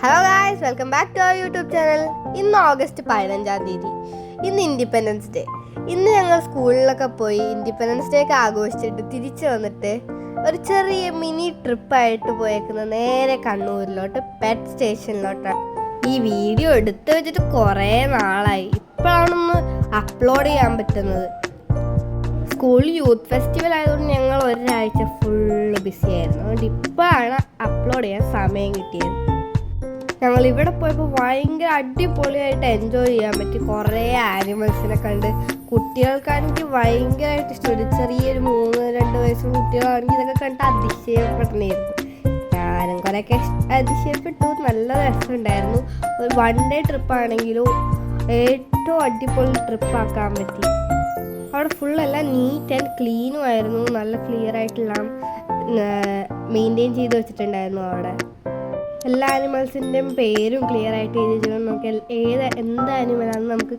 Hello guys, welcome back to our YouTube channel. ഇന്ന് August 15-ാം തീയതി. ഇന്ന് ഇൻഡിപെൻഡൻസ് ഡേ. ഇന്ന് ഞങ്ങൾ സ്കൂളിലൊക്കെ പോയി ഇൻഡിപെൻഡൻസ് ഡേ ഒക്കെ ആഘോഷിച്ചിട്ട് തിരിച്ചു വന്നിട്ട് ഒരു ചെറിയ മിനി ട്രിപ്പായിട്ട് പോയേക്കുന്നത് നേരെ കണ്ണൂരിലോട്ട് പെറ്റ് സ്റ്റേഷനിലോട്ടാണ്. ഈ വീഡിയോ എടുത്തു വെച്ചിട്ട് കുറേ നാളായി. ഇപ്പോഴാണൊന്ന് അപ്ലോഡ് ചെയ്യാൻ പറ്റുന്നത്. സ്കൂൾ യൂത്ത് ഫെസ്റ്റിവൽ ആയതുകൊണ്ട് ഞങ്ങൾ ഒരാഴ്ച ഫുള്ള് ബിസി ആയിരുന്നു. അതുകൊണ്ട് ഇപ്പോഴാണ് അപ്ലോഡ് ചെയ്യാൻ സമയം കിട്ടിയത്. ഞങ്ങൾ ഇവിടെ പോയപ്പോൾ ഭയങ്കര അടിപൊളിയായിട്ട് എൻജോയ് ചെയ്യാൻ പറ്റി. കുറേ ആനിമൽസിനെ കണ്ട് കുട്ടികൾക്കാണെങ്കിൽ ഭയങ്കരമായിട്ട് ഇഷ്ടപ്പെട്ടു. ചെറിയൊരു 3-2 വയസ്സുള്ള കുട്ടികളാണെങ്കിൽ ഇതൊക്കെ കണ്ട് അതിശയപ്പെടണമായിരുന്നു. ഞാനും കുറേയൊക്കെ അതിശയപ്പെട്ടു. നല്ല രസമുണ്ടായിരുന്നു. ഒരു 1 ഡേ ട്രിപ്പാണെങ്കിലും ഏറ്റവും അടിപൊളി ട്രിപ്പാക്കാൻ പറ്റി. അവിടെ ഫുള്ളെല്ലാം നീറ്റ് ആൻഡ് ക്ലീനും ആയിരുന്നു. നല്ല ക്ലിയർ ആയിട്ടെല്ലാം മെയിൻറ്റെയിൻ ചെയ്ത് വെച്ചിട്ടുണ്ടായിരുന്നു. അവിടെ എല്ലാ ആനിമൽസിൻ്റെയും പേരും ക്ലിയർ ആയിട്ട് എഴുതി വെച്ചിട്ട് നോക്കിയാൽ എന്ത് ആനിമലാണെന്ന് നമുക്ക്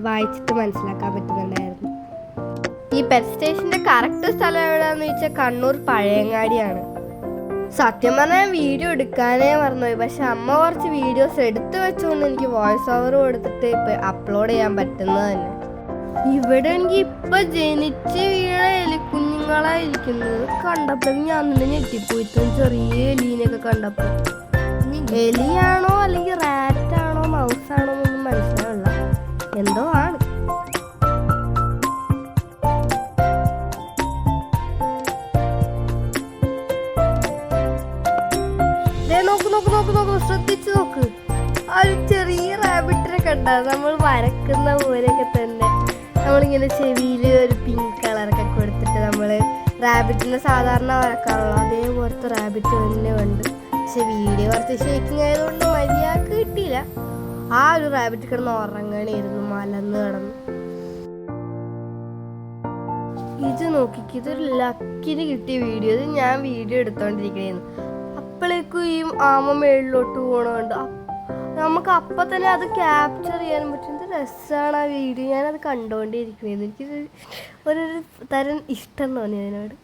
വായിച്ചിട്ട് മനസ്സിലാക്കാൻ പറ്റുന്നുണ്ടായിരുന്നു. ഈ പെറ്റ് സ്റ്റേഷൻ്റെ കറക്റ്റ് സ്ഥലം എവിടെയാണെന്ന് ചോദിച്ചാൽ കണ്ണൂർ പഴയങ്ങാടിയാണ്. സത്യം പറഞ്ഞാൽ വീഡിയോ എടുക്കാനേ മറന്നുപോയി. പക്ഷെ അമ്മ കുറച്ച് വീഡിയോസ് എടുത്തു വെച്ചുകൊണ്ട് എനിക്ക് വോയിസ് ഓവർ കൊടുത്തിട്ട് ഇപ്പം അപ്ലോഡ് ചെയ്യാൻ പറ്റുന്നത് തന്നെ. ഇവിടെ എനിക്ക് ഇപ്പം ജനിച്ച് വീണ എലിക്കുഞ്ഞുങ്ങളായിരിക്കുന്നത് കണ്ടപ്പോഴേക്കും ഞാൻ തന്നെ ഞെട്ടിപ്പോയി. ചെറിയ എലീനെയൊക്കെ കണ്ടപ്പോൾ എലിയാണോ അല്ലെങ്കിൽ റാറ്റാണോ മൗസാണോ എന്നൊന്നും മനസ്സിലാവില്ല. എന്തോ ആണ്. നോക്ക് ശ്രദ്ധിച്ചു നോക്ക്. ആ ഒരു ചെറിയ റാബിറ്റിനെ കണ്ട നമ്മൾ വരക്കുന്ന പോലെയൊക്കെ തന്നെ. നമ്മളിങ്ങനെ ചെവിയിൽ ഒരു പിങ്ക് കളറൊക്കെ കൊടുത്തിട്ട് നമ്മൾ റാബിറ്റിനെ സാധാരണ വരക്കാറുള്ളൂ അതേപോലത്തെ റാബിറ്റ് തന്നെ ഉണ്ട്. പക്ഷെ വീഡിയോ കുറച്ച് ഷേക്കിങ് ആയതുകൊണ്ട് മര്യാദക്ക് കിട്ടിയില്ല. ആ ഒരു റാബിറ്റ് കിടന്ന് ഉറങ്ങണമായിരുന്നു, മലന്ന് കിടന്നു. ഇത് നോക്കിക്ക്, ഇതൊരു ലക്കിന് കിട്ടിയ വീഡിയോ. ഇത് ഞാൻ വീഡിയോ എടുത്തോണ്ടിരിക്കണേന്ന്. അപ്പോഴേക്കും ഈ ആമ മേളിലോട്ട് പോകണമുണ്ട്. നമുക്ക് അപ്പം തന്നെ അത് ക്യാപ്ചർ ചെയ്യാൻ പറ്റും. എന്ത് രസമാണ് ആ വീഡിയോ. ഞാനത് കണ്ടുകൊണ്ടേയിരിക്കണേന്ന്. എനിക്കിത് ഒരു തരം ഇഷ്ടം തോന്നി അതിനോട്.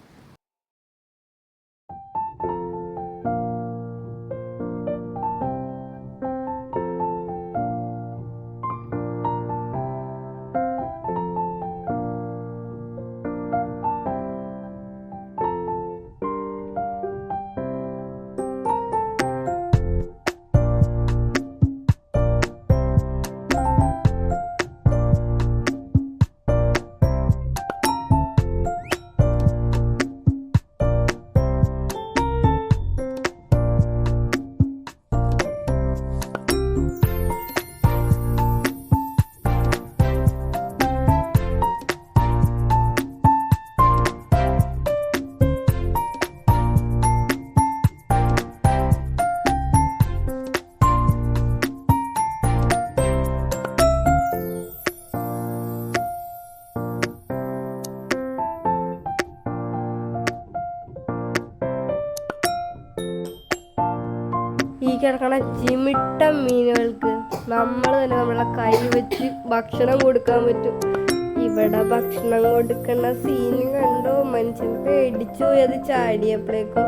ഈ കിടക്കണ ചിമിട്ട മീനുകൾക്ക് നമ്മൾ തന്നെ നമ്മളെ കൈ വെച്ച് ഭക്ഷണം കൊടുക്കാൻ പറ്റും. ഇവിടെ ഭക്ഷണം കൊടുക്കുന്ന സീന് കണ്ടോ? മനുഷ്യൻ പേടിച്ചു പോയി അത് ചാടിയപ്പോഴേക്കും.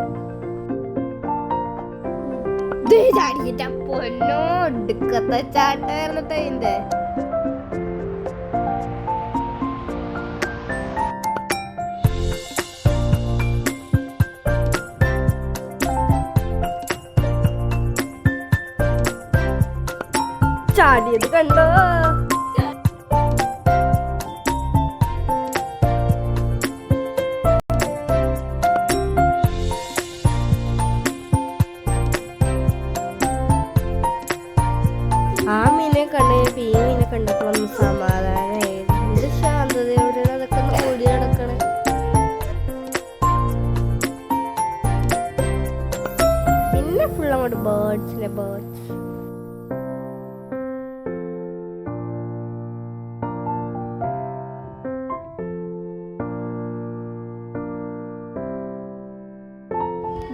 ചാടിയിട്ട പൊന്നോ, ഒടുക്കത്തെ ചാട്ടായിരുന്നിട്ട് അതിന്റെ. ചാടിയത് കണ്ടോ? ആ മീനെ കണ്ടപ്പോൾ ഈ മീനെ കണ്ടപ്പോൾ ഒന്ന് സമാധാനമായിരുന്നു. എന്ത് ശാന്തതയോടെയാണ് അതൊക്കെ ഒന്ന് ഓടി നടക്കണേ. പിന്നെ ഫുൾ അങ്ങോട്ട് ബേർഡ്സ്.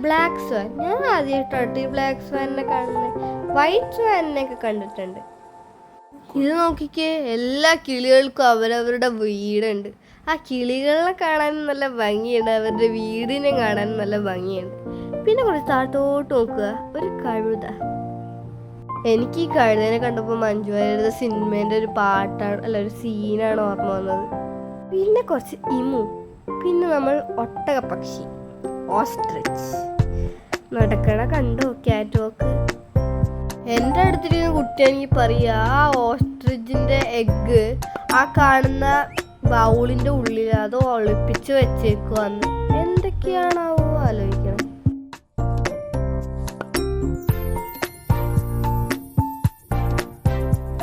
ബ്ലാക്ക് സ്വാൻ, ഞാൻ ആദ്യമായിട്ടാണ് ഈ ബ്ലാക്ക് സ്വാനിനെ കാണുന്നത്. വൈറ്റ് സ്വാനിനെയൊക്കെ കണ്ടിട്ടുണ്ട്. ഇത് നോക്കിക്കേ, എല്ലാ കിളികൾക്കും അവരവരുടെ വീടുണ്ട്. ആ കിളികളെ കാണാൻ നല്ല ഭംഗിയുണ്ട്, അവരുടെ വീടിനെ കാണാൻ നല്ല ഭംഗിയുണ്ട്. പിന്നെ കുറച്ച് താഴത്തോട്ട് നോക്കുക, ഒരു കഴുത. എനിക്ക് ഈ കഴുതനെ കണ്ടപ്പോൾ മഞ്ജു വാര്യരുടെ സിനിമേൻ്റെ ഒരു പാട്ടാണ്, അല്ല ഒരു സീനാണ് ഓർമ്മ വന്നത്. പിന്നെ കുറച്ച് ഇമു, പിന്നെ നമ്മൾ ഒട്ടകപ്പക്ഷി, ഓസ്ട്രിച്ച് നടക്കണ കണ്ടോ ക്യാറ്റ് വാക്ക്. എൻ്റെ അടുത്തിരിക്കുന്ന കുട്ടിയാണെങ്കിൽ പറയുക ആ ഓസ്ട്രിച്ചിൻ്റെ എഗ്ഗ് ആ കാണുന്ന ബൗളിൻ്റെ ഉള്ളിൽ അത് ഒളിപ്പിച്ച് വെച്ചേക്കുവാന്ന്. എന്തൊക്കെയാണാവോ ആലോചിക്കണം.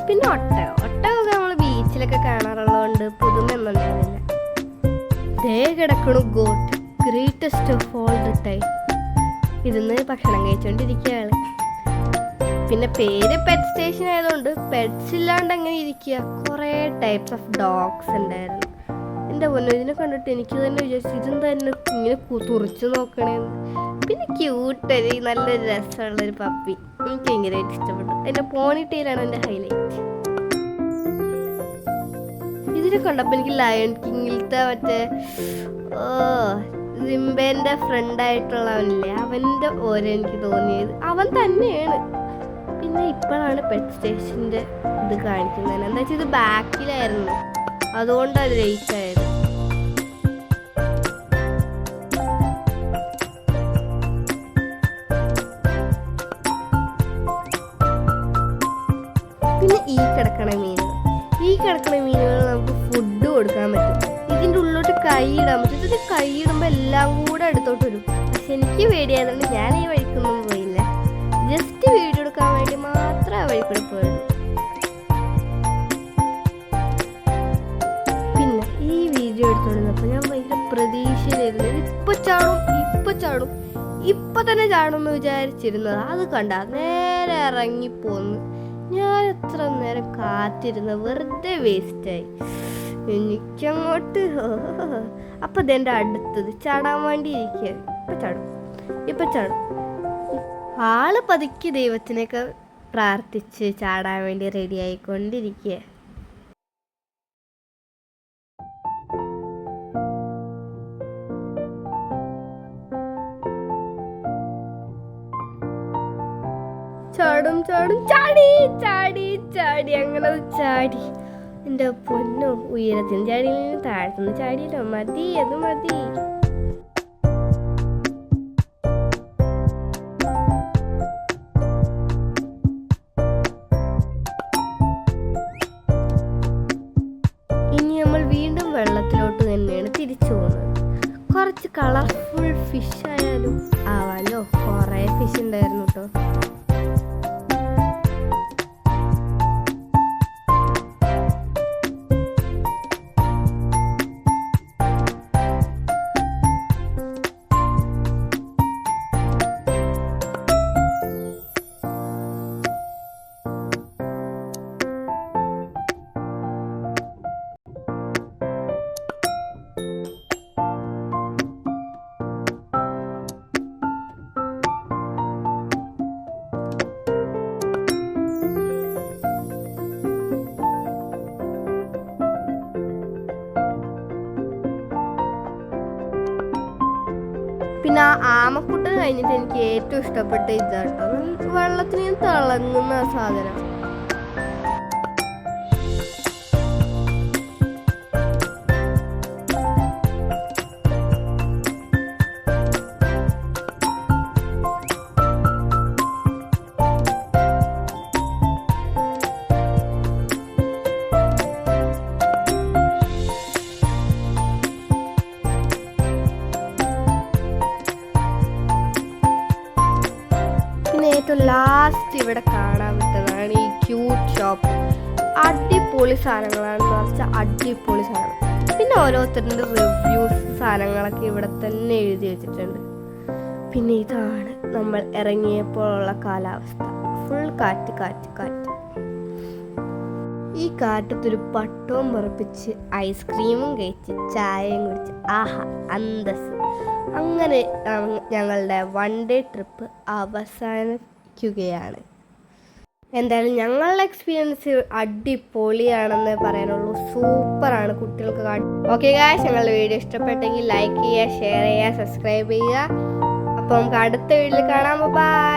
പിന്നെ ഒട്ടകമൊക്കെ നമ്മൾ ബീച്ചിലൊക്കെ കാണാറുള്ളതുകൊണ്ട് പുതുമയൊന്നുണ്ടായിരുന്നില്ല. ദേ കിടക്കണു goat, greatest of all the time. ഇരുന്ന് ഭക്ഷണം കഴിച്ചോണ്ടിരിക്കുകയാണ്. പിന്നെ പേര് പെറ്റ് സ്റ്റേഷൻ ആയതുകൊണ്ട് പെറ്റ്സ് ഇല്ലാണ്ട് അങ്ങനെ ഇരിക്കുക. കുറേ ടൈപ്സ് ഓഫ് ഡോഗ്സ് ഉണ്ടായിരുന്നു. എൻ്റെ പൊന്നോ, ഇതിനെ കണ്ടിട്ട് എനിക്ക് തന്നെ വിചാരിച്ചു ഇതും തന്നെ ഇങ്ങനെ തുറച്ചു നോക്കണേന്ന്. പിന്നെ ക്യൂട്ടൊരു നല്ലൊരു രസമുള്ളൊരു പപ്പി, എനിക്ക് ഭയങ്കരമായിട്ട് ഇഷ്ടപ്പെട്ടു. എൻ്റെ പോണിറ്റെയിലാണ് എൻ്റെ ഹൈലൈറ്റ്. ഇതിനെ കണ്ടപ്പോൾ എനിക്ക് ലയൺ കിങ്ങിലത്തെ മറ്റേ സിംബേൻ്റെ ഫ്രണ്ടായിട്ടുള്ളവനില്ലേ, അവൻ്റെ ഓരോ എനിക്ക് തോന്നിയത് അവൻ തന്നെയാണ്. പിന്നെ ഇപ്പോഴാണ് പെറ്റ് സ്റ്റേഷൻ്റെ ഇത് കാണിക്കുന്നത്. എന്താ വെച്ചാൽ ഇത് ബാക്കിലായിരുന്നു, അതുകൊണ്ടത് ലേറ്റ് ആയത്. പിന്നെ ഈ കിടക്കണ മീനുകൾ നമുക്ക് ഫുഡ് കൊടുക്കാൻ പറ്റും. ഇതിൻ്റെ ഉള്ളിലോട്ട് കൈ ഇടാൻ പറ്റും. ഇത് കൈ ഇടുമ്പോൾ എല്ലാം കൂടെ അടുത്തോട്ട് വരും. പക്ഷെ എനിക്ക് പേടിയായതുകൊണ്ട് ഞാൻ ഈ വഴിക്കൊന്നും പോയില്ല. ജസ്റ്റ് വീഡിയോ എടുക്കാൻ വേണ്ടി മാത്രമേ ആ വഴിക്കൂടെ പോയുള്ളൂ. പിന്നെ ഈ വീഡിയോ എടുത്തോണ്ടിരുന്നപ്പോൾ ഞാൻ ഭയങ്കര പ്രതീക്ഷയിലായിരുന്നു. ഇപ്പൊ ചാടും ഇപ്പൊ തന്നെ ചാടുമെന്ന് വിചാരിച്ചിരുന്നത്. അത് കണ്ട നേരെ ഇറങ്ങിപ്പോന്ന്. ഞാൻ എത്ര നേരം കാത്തിരുന്ന വെറുതെ വേസ്റ്റായി. എനിക്കങ്ങോട്ട് അപ്പൊ ഇതെൻ്റെ അടുത്തത് ചാടാൻ വേണ്ടി ഇരിക്കുക. ഇപ്പൊ ചാടും. ആള് പതുക്കി ദൈവത്തിനൊക്കെ പ്രാർത്ഥിച്ച് ചാടാൻ വേണ്ടി റെഡി ആയിക്കൊണ്ടിരിക്കുക. ചാടി അങ്ങനെ ചാടി. എൻ്റെ പൊന്നോ, ഉയരത്തിന് ചാടിയിൽ നിന്ന് താഴ്ത്തുനിന്ന് ചാടിയല്ലോ. മതി. ഇനി നമ്മൾ വീണ്ടും വെള്ളത്തിലോട്ട് തന്നെയാണ് തിരിച്ചു പോകുന്നത്. കുറച്ച് കളർഫുൾ ഫിഷ് ആയാലും ആവാലോ. കുറേ ഫിഷ് ഉണ്ടായിരുന്നു കേട്ടോ. പിന്നെ ആ ആമക്കുട്ടൻ കഴിഞ്ഞിട്ട് എനിക്ക് ഏറ്റവും ഇഷ്ടപ്പെട്ട ഇതാട്ടോ, വെള്ളത്തിന് തിളങ്ങുന്ന സാധനം. ഏറ്റവും ലാസ്റ്റ് ഇവിടെ കാണാൻ പറ്റുന്നതാണ് ഈ ക്യൂട്ട് ഷോപ്പ്. അടിപൊളി സാധനങ്ങളാണെന്ന് വെച്ചാൽ അടിപൊളി സാധനം. പിന്നെ ഓരോരുത്തരുടെ റിവ്യൂസ് സാധനങ്ങളൊക്കെ ഇവിടെ തന്നെ എഴുതി വെച്ചിട്ടുണ്ട്. പിന്നെ ഇതാണ് നമ്മൾ ഇറങ്ങിയപ്പോഴുള്ള കാലാവസ്ഥ. ഫുൾ കാറ്റ്. ഈ കാറ്റത്തൊരു പട്ടവും ഉറപ്പിച്ച് ഐസ്ക്രീമും കഴിച്ച് ചായയും കുടിച്ച് ആഹാ അന്തസ്. അങ്ങനെ ഞങ്ങളുടെ 1 ഡേ ട്രിപ്പ് അവസാനിക്കുകയാണ്. എന്തായാലും ഞങ്ങളുടെ എക്സ്പീരിയൻസ് അടിപൊളിയാണെന്ന് പറയാനുള്ളൂ. സൂപ്പറാണ് കുട്ടികൾക്ക്. ഓക്കെ ഗായ്സ്, ഞങ്ങളുടെ വീഡിയോ ഇഷ്ടപ്പെട്ടെങ്കിൽ ലൈക്ക് ചെയ്യുക, ഷെയർ ചെയ്യുക, സബ്സ്ക്രൈബ് ചെയ്യുക. അപ്പോൾ നമുക്ക് അടുത്ത വീഡിയോയിൽ കാണാം. ബൈ.